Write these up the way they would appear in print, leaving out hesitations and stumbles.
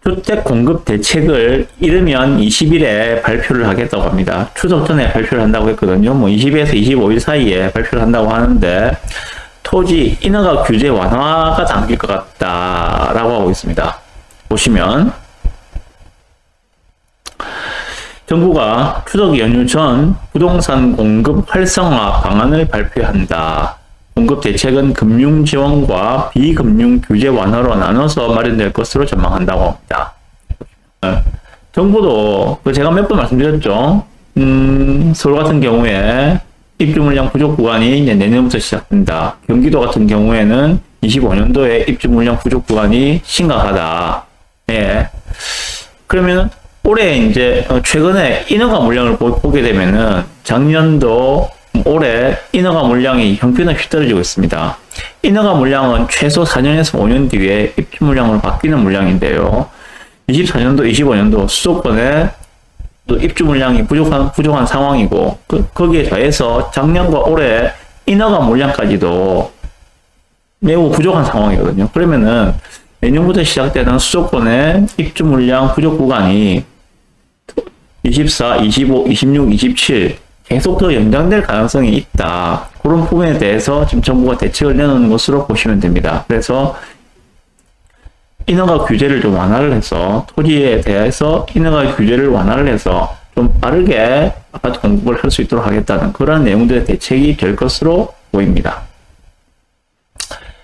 주택 공급 대책을 이르면 20일에 발표를 하겠다고 합니다. 추석 전에 발표를 한다고 했거든요. 뭐 20에서 25일 사이에 발표를 한다고 하는데 토지 인허가 규제 완화가 담길 것 같다라고 하고 있습니다. 보시면 정부가 추석 연휴 전 부동산 공급 활성화 방안을 발표한다. 공급 대책은 금융 지원과 비금융 규제 완화로 나눠서 마련될 것으로 전망한다고 합니다. 정부도 제가 몇 번 말씀드렸죠. 서울 같은 경우에 입주 물량 부족 구간이 이제 내년부터 시작된다. 경기도 같은 경우에는 25년도에 입주 물량 부족 구간이 심각하다. 예. 그러면 올해 이제 최근에 인허가 물량을 보게 되면은 작년도 올해 인허가 물량이 형편없이 떨어지고 있습니다. 인허가 물량은 최소 4년에서 5년 뒤에 입주 물량으로 바뀌는 물량인데요. 24년도, 25년도 수도권에 또 입주 물량이 부족한 상황이고, 거기에 더해서 작년과 올해 인허가 물량까지도 매우 부족한 상황이거든요. 그러면은 내년부터 시작되는 수도권의 입주 물량 부족 구간이 24, 25, 26, 27 계속 더 연장될 가능성이 있다. 그런 부분에 대해서 지금 정부가 대책을 내놓는 것으로 보시면 됩니다. 그래서 인허가 규제를 좀 완화를 해서 토지에 대해서 인허가 규제를 완화를 해서 좀 빠르게 아파트 공급을 할 수 있도록 하겠다는 그런 내용들의 대책이 될 것으로 보입니다.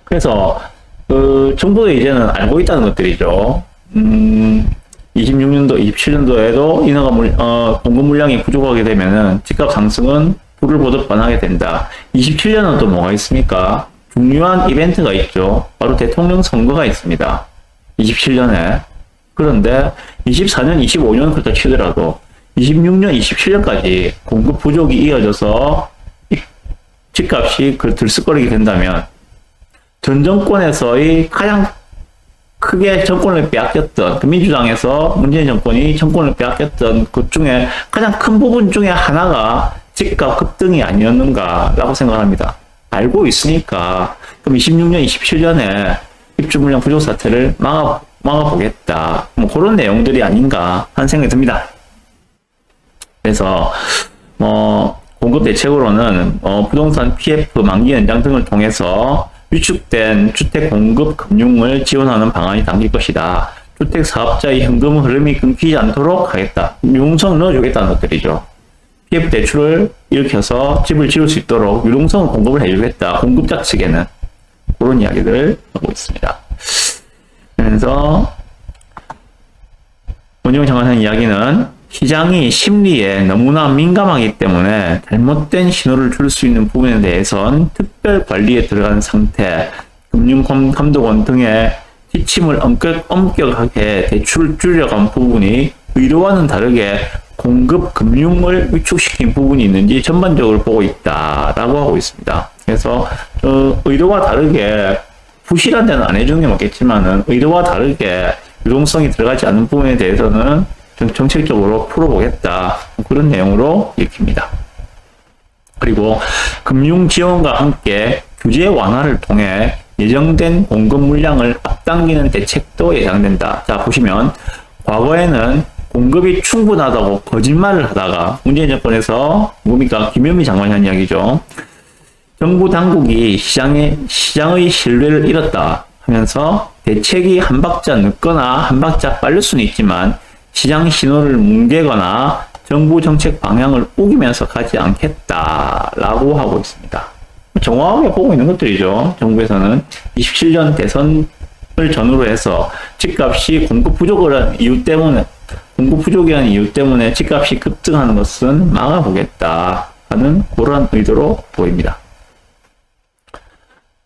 그래서 정부도 이제는 알고 있다는 것들이죠. 26년도, 27년도에도 인허가 공급 물량이 부족하게 되면은 집값 상승은 불을 보듯 뻔하게 된다. 27년은 또 뭐가 있습니까? 중요한 이벤트가 있죠. 바로 대통령 선거가 있습니다. 27년에. 그런데 24년, 25년 그렇다 치더라도 26년, 27년까지 공급 부족이 이어져서 집값이 들썩거리게 된다면 전 정권에서의 가장 크게 정권을 빼앗겼던, 민주당에서 문재인 정권이 정권을 빼앗겼던 그 중에 가장 큰 부분 중에 하나가 집값 급등이 아니었는가라고 생각합니다. 알고 있으니까, 그럼 26년, 27년에 입주 물량 부족 사태를 막아보겠다. 뭐 그런 내용들이 아닌가 하는 생각이 듭니다. 그래서, 공급 대책으로는, 부동산 PF 만기 연장 등을 통해서 위축된 주택 공급 금융을 지원하는 방안이 담길 것이다. 주택 사업자의 현금 흐름이 끊기지 않도록 하겠다. 유동성을 넣어주겠다는 것들이죠. PF 대출을 일으켜서 집을 지을 수 있도록 유동성을 공급을 해주겠다. 공급자 측에는 그런 이야기를 하고 있습니다. 그래서 원영 장관의 이야기는 시장이 심리에 너무나 민감하기 때문에 잘못된 신호를 줄 수 있는 부분에 대해선 특별 관리에 들어간 상태, 금융감독원 등의 지침을 엄격하게 대출을 줄여간 부분이 의도와는 다르게 공급 금융을 위축시킨 부분이 있는지 전반적으로 보고 있다라고 하고 있습니다. 그래서 의도와 다르게 부실한 데는 안 해주는 게 맞겠지만은 의도와 다르게 유동성이 들어가지 않는 부분에 대해서는 정책적으로 풀어보겠다. 그런 내용으로 읽힙니다. 그리고 금융 지원과 함께 규제 완화를 통해 예정된 공급 물량을 앞당기는 대책도 예상된다. 자, 보시면 과거에는 공급이 충분하다고 거짓말을 하다가 문재인 정권에서 뭡니까? 김현미 장관이 한 이야기죠. 정부 당국이 시장의 신뢰를 잃었다 하면서 대책이 한 박자 늦거나 한 박자 빠를 수는 있지만 시장 신호를 뭉개거나 정부 정책 방향을 우기면서 가지 않겠다라고 하고 있습니다. 정확하게 보고 있는 것들이죠. 정부에서는 27년 대선을 전후로 해서 집값이 공급 부족이라는 이유 때문에 집값이 급등하는 것은 막아보겠다 하는 그런 의도로 보입니다.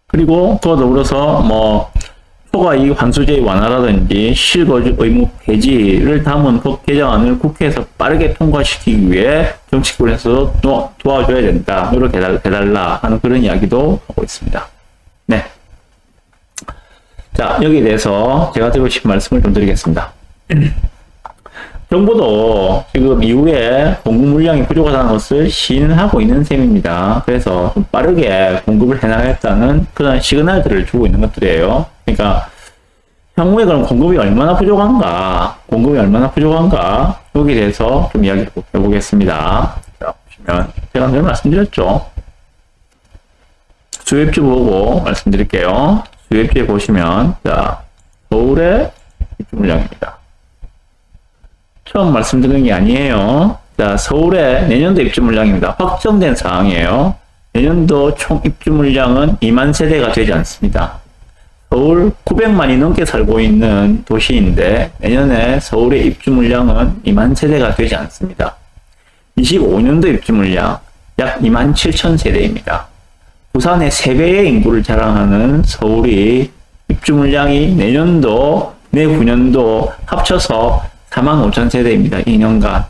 그리고 그와 더불어서 초과이익 환수제의 완화라든지 실거주 의무 폐지를 담은 법 개정안을 국회에서 빠르게 통과시키기 위해 정치권에서 도와줘야 된다, 노력해달라 하는 그런 이야기도 하고 있습니다. 네. 자, 여기에 대해서 제가 드리고 싶은 말씀을 좀 드리겠습니다. 정부도 지금 이후에 공급 물량이 부족하다는 것을 시인하고 있는 셈입니다. 그래서 좀 빠르게 공급을 해나가겠다는 그런 시그널들을 주고 있는 것들이에요. 그러니까 향후에 그럼 공급이 얼마나 부족한가? 여기에 대해서 좀 이야기 해보겠습니다. 자, 보시면 제가 늘 말씀드렸죠. 수요입주 보고 말씀드릴게요. 수요입주에 보시면 자, 서울의 입주 물량입니다. 처음 말씀드리는 게 아니에요. 자, 서울의 내년도 입주 물량입니다. 확정된 사항이에요. 내년도 총 입주 물량은 2만 세대가 되지 않습니다. 서울 900만이 넘게 살고 있는 도시인데 내년에 서울의 입주 물량은 2만 세대가 되지 않습니다. 25년도 입주 물량 약 2만 7천 세대입니다. 부산의 3배의 인구를 자랑하는 서울이 입주 물량이 내년도, 내후년도 합쳐서 4만 5천 세대입니다. 2년간.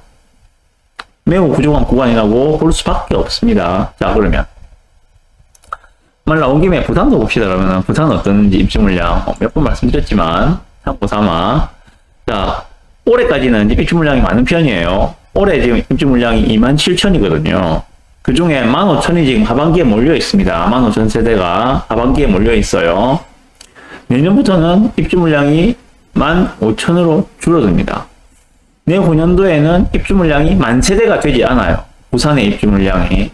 매우 부족한 구간이라고 볼 수밖에 없습니다. 자, 그러면 말 나온 김에 부산도 봅시다. 그러면 부산은 어떤지 입주 물량 몇 번 말씀드렸지만 참고 삼아. 자, 올해까지는 입주 물량이 많은 편이에요. 올해 지금 입주 물량이 2만 7천이거든요. 그 중에 15,000이 지금 하반기에 몰려 있습니다. 15,000 세대가 하반기에 몰려 있어요. 내년부터는 입주 물량이 15,000으로 줄어듭니다. 내후년도에는 입주 물량이 10,000세대가 되지 않아요. 부산의 입주 물량이.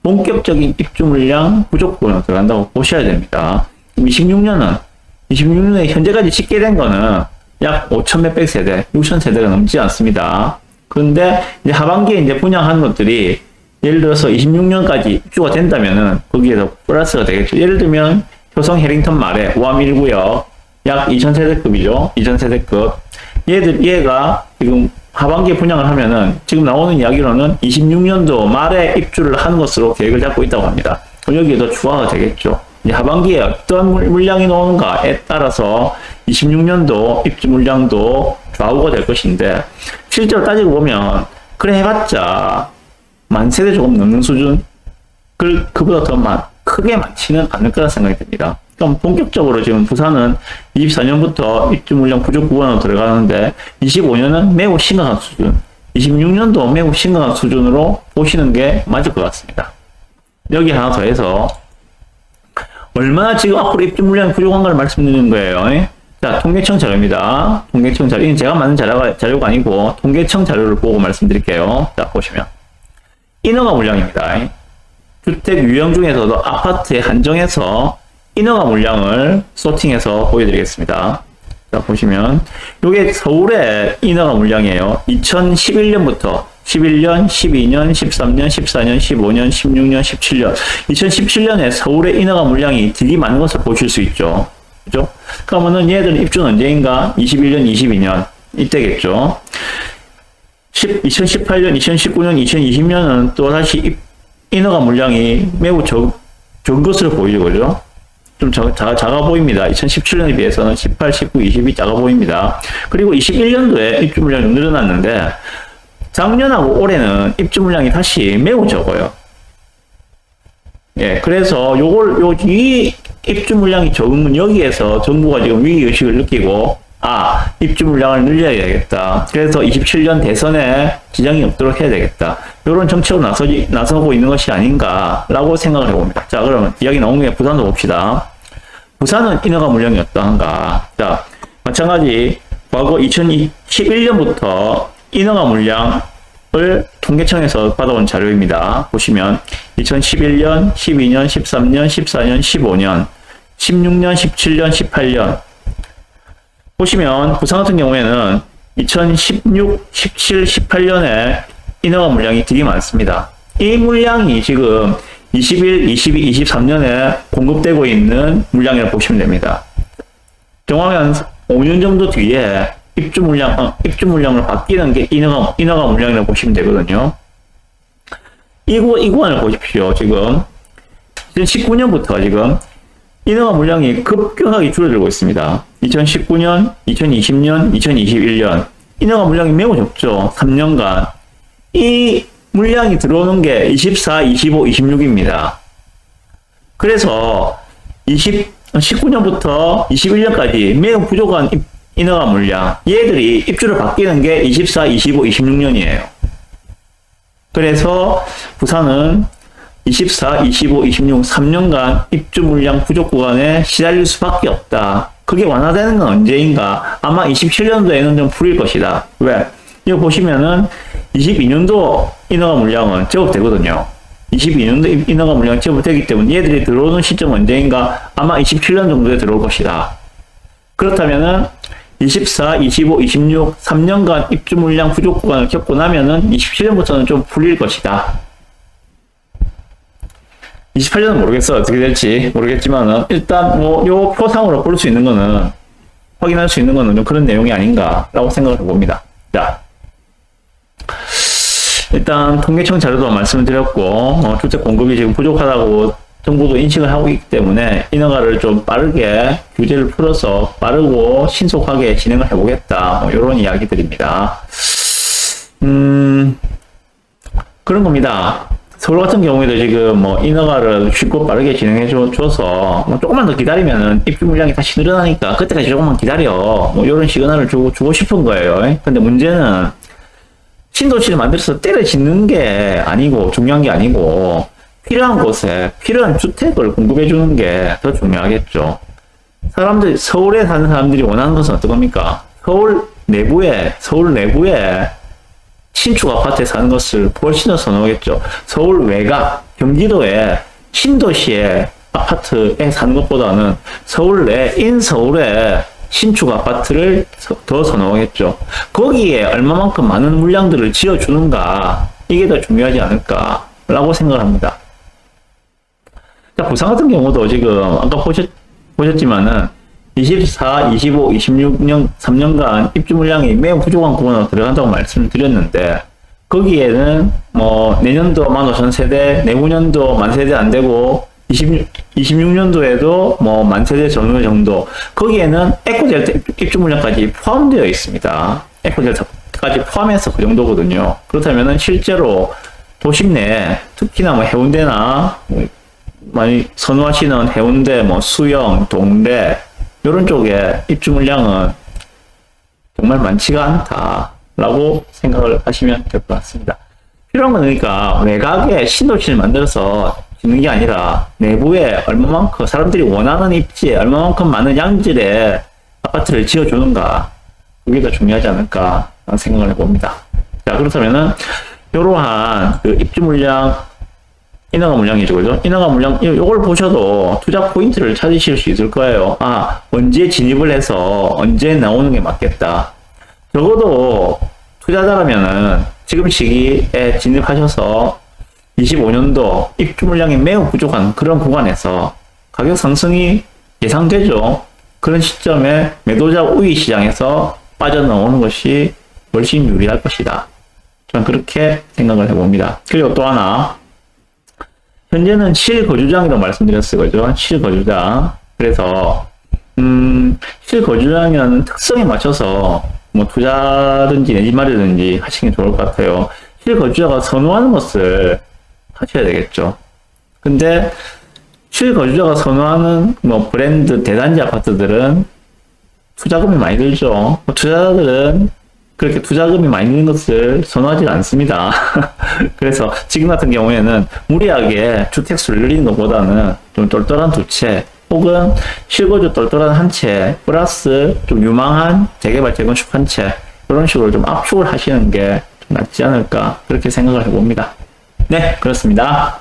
본격적인 입주 물량 부족분으로 들어간다고 보셔야 됩니다. 26년에 현재까지 집계된 거는 약 5천 몇백 세대, 6천 세대가 넘지 않습니다. 그런데 이제 하반기에 이제 분양하는 것들이 예를 들어서 26년까지 입주가 된다면은 거기에서 플러스가 되겠죠. 예를 들면 효성 해링턴 말에 오암 1구역 약 2000세대급이죠. 2000세대급. 얘가 지금 하반기에 분양을 하면은 지금 나오는 이야기로는 26년도 말에 입주를 하는 것으로 계획을 잡고 있다고 합니다. 여기에도 추가가 되겠죠. 이제 하반기에 어떤 물량이 나오는가에 따라서 26년도 입주 물량도 좌우가 될 것인데 실제로 따지고 보면 그래 해봤자 10,000세대 조금 넘는 수준 그보다 더 크게 많지는 않을 거라 생각이 듭니다. 그럼 본격적으로 지금 부산은 24년부터 입주 물량 부족 구간으로 들어가는데 25년은 매우 심각한 수준, 26년도 매우 심각한 수준으로 보시는 게 맞을 것 같습니다. 여기 하나 더해서 얼마나 지금 앞으로 입주 물량이 부족한가를 말씀드리는 거예요. 자, 통계청 자료입니다. 통계청 자료. 이건 제가 만든 자료가 아니고 통계청 자료를 보고 말씀드릴게요. 자, 보시면 인허가 물량입니다. 주택 유형 중에서도 아파트에 한정해서 인허가 물량을 소팅해서 보여드리겠습니다. 자, 보시면 이게 서울의 인허가 물량이에요. 2011년부터 11년, 12년, 13년, 14년, 15년, 16년, 17년 2017년에 서울의 인허가 물량이 되게 많은 것을 보실 수 있죠. 그죠? 그러면은 얘들은 입주는 언제인가? 21년, 22년 이때겠죠. 2018년, 2019년, 2020년은 또 다시 인허가 물량이 매우 적은 것으로 보이죠. 그죠? 좀 작아 보입니다. 2017년에 비해서는 18, 19, 20이 작아 보입니다. 그리고 21년도에 입주 물량이 늘어났는데 작년하고 올해는 입주 물량이 다시 매우 적어요. 예, 그래서 이 입주 물량이 적은 건 여기에서 정부가 지금 위기의식을 느끼고 입주 물량을 늘려야겠다. 그래서 27년 대선에 지장이 없도록 해야 되겠다. 이런 정책으로 나서고 있는 것이 아닌가라고 생각을 해봅니다. 자, 그러면 이야기 나온 김에 부산도 봅시다. 부산은 인허가 물량이 어떠한가? 자, 마찬가지 과거 2011년부터 인허가 물량을 통계청에서 받아온 자료입니다. 보시면 2011년, 12년, 13년, 14년, 15년, 16년, 17년, 18년 보시면 부산 같은 경우에는 2016, 17, 18년에 인허가 물량이 되게 많습니다. 이 물량이 지금 21, 22, 23년에 공급되고 있는 물량이라고 보시면 됩니다. 정확히 5년 정도 뒤에 입주 물량을 바뀌는 게 인허가 물량이라고 보시면 되거든요. 이 구간을 보십시오. 지금 2019년부터 지금 인허가 물량이 급격하게 줄어들고 있습니다. 2019년, 2020년, 2021년 인허가 물량이 매우 적죠. 3년간. 이 물량이 들어오는 게 24, 25, 26입니다. 그래서 19년부터 21년까지 매우 부족한 인허가 물량, 얘들이 입주를 바뀌는 게 24, 25, 26년이에요. 그래서 부산은 24, 25, 26, 3년간 입주 물량 부족 구간에 시달릴 수밖에 없다. 그게 완화되는 건 언제인가? 아마 27년도에는 좀 풀릴 것이다. 왜? 이거 보시면은 22년도 인허가 물량은 제법되거든요. 22년도 인허가 물량이 제법되기 때문에 얘들이 들어오는 시점 언제인가? 아마 27년 정도에 들어올 것이다. 그렇다면은 24, 25, 26, 3년간 입주 물량 부족 구간을 겪고 나면은 27년부터는 좀 풀릴 것이다. 28년은 모르겠어. 어떻게 될지 모르겠지만은 일단 뭐 요 표상으로 볼 수 있는 거는 확인할 수 있는 거는 좀 그런 내용이 아닌가라고 생각을 해봅니다. 자, 일단 통계청 자료도 말씀을 드렸고 주택 공급이 지금 부족하다고 정부도 인식을 하고 있기 때문에 인허가를 좀 빠르게 규제를 풀어서 빠르고 신속하게 진행을 해보겠다. 이런 이야기들입니다. 그런 겁니다. 서울 같은 경우에도 지금 인허가를 쉽고 빠르게 진행해 줘서 조금만 더 기다리면은 입주 물량이 다시 늘어나니까 그때까지 조금만 기다려. 이런 시그널을 주고 싶은 거예요. 근데 문제는 신도시를 만들어서 때려 짓는 게 아니고 중요한 게 아니고 필요한 곳에 필요한 주택을 공급해 주는 게 더 중요하겠죠. 사람들이 서울에 사는 사람들이 원하는 것은 어떤 겁니까? 서울 내부에 신축 아파트에 사는 것을 훨씬 더 선호하겠죠. 서울 외곽, 경기도의 신도시의 아파트에 사는 것보다는 서울 내 인서울의 신축 아파트를 더 선호하겠죠. 거기에 얼마만큼 많은 물량들을 지어주는가, 이게 더 중요하지 않을까라고 생각을 합니다. 자, 부산 같은 경우도 지금 아까 보셨지만은 24, 25, 26년 3년간 입주 물량이 매우 부족한 구간으로 들어간다고 말씀을 드렸는데 거기에는 내년도 15,000세대, 내후년도 10,000세대 안 되고 26년도에도 10,000세대 전후 정도, 거기에는 에코델타 입주 물량까지 포함되어 있습니다. 에코델타까지 포함해서 그 정도거든요. 그렇다면은 실제로 도심 내 특히나 해운대나 많이 선호하시는 해운대, 수영, 동대 이런 쪽에 입주 물량은 정말 많지가 않다라고 생각을 하시면 될 것 같습니다. 필요한 건 그러니까 외곽에 신도시를 만들어서 짓는 게 아니라 내부에 얼마만큼 사람들이 원하는 입지에 얼마만큼 많은 양질의 아파트를 지어주는가, 그게 더 중요하지 않을까 생각을 해봅니다. 자, 그렇다면은 이러한 그 입주 물량, 인허가 물량이죠, 그죠? 인허가 물량, 이걸 보셔도 투자 포인트를 찾으실 수 있을 거예요. 언제 진입을 해서 언제 나오는 게 맞겠다. 적어도 투자자라면은 지금 시기에 진입하셔서 25년도 입주 물량이 매우 부족한 그런 구간에서 가격 상승이 예상되죠. 그런 시점에 매도자 우위 시장에서 빠져나오는 것이 훨씬 유리할 것이다. 저는 그렇게 생각을 해봅니다. 그리고 또 하나, 현재는 실거주장이라고 말씀드렸어요. 그죠? 실거주장. 그래서, 실거주장이라는 특성에 맞춰서 투자든지 내 집 마련이든지 하시는 게 좋을 것 같아요. 실거주자가 선호하는 것을 하셔야 되겠죠. 근데, 실거주자가 선호하는 브랜드 대단지 아파트들은 투자금이 많이 들죠. 투자자들은 그렇게 투자금이 많이 드는 것을 선호하지 않습니다. 그래서 지금 같은 경우에는 무리하게 주택수를 늘리는 것보다는 좀 똘똘한 두 채, 혹은 실거주 똘똘한 한 채, 플러스 좀 유망한 재개발, 재건축 한 채, 이런 식으로 좀 압축을 하시는 게 좀 낫지 않을까, 그렇게 생각을 해봅니다. 네, 그렇습니다.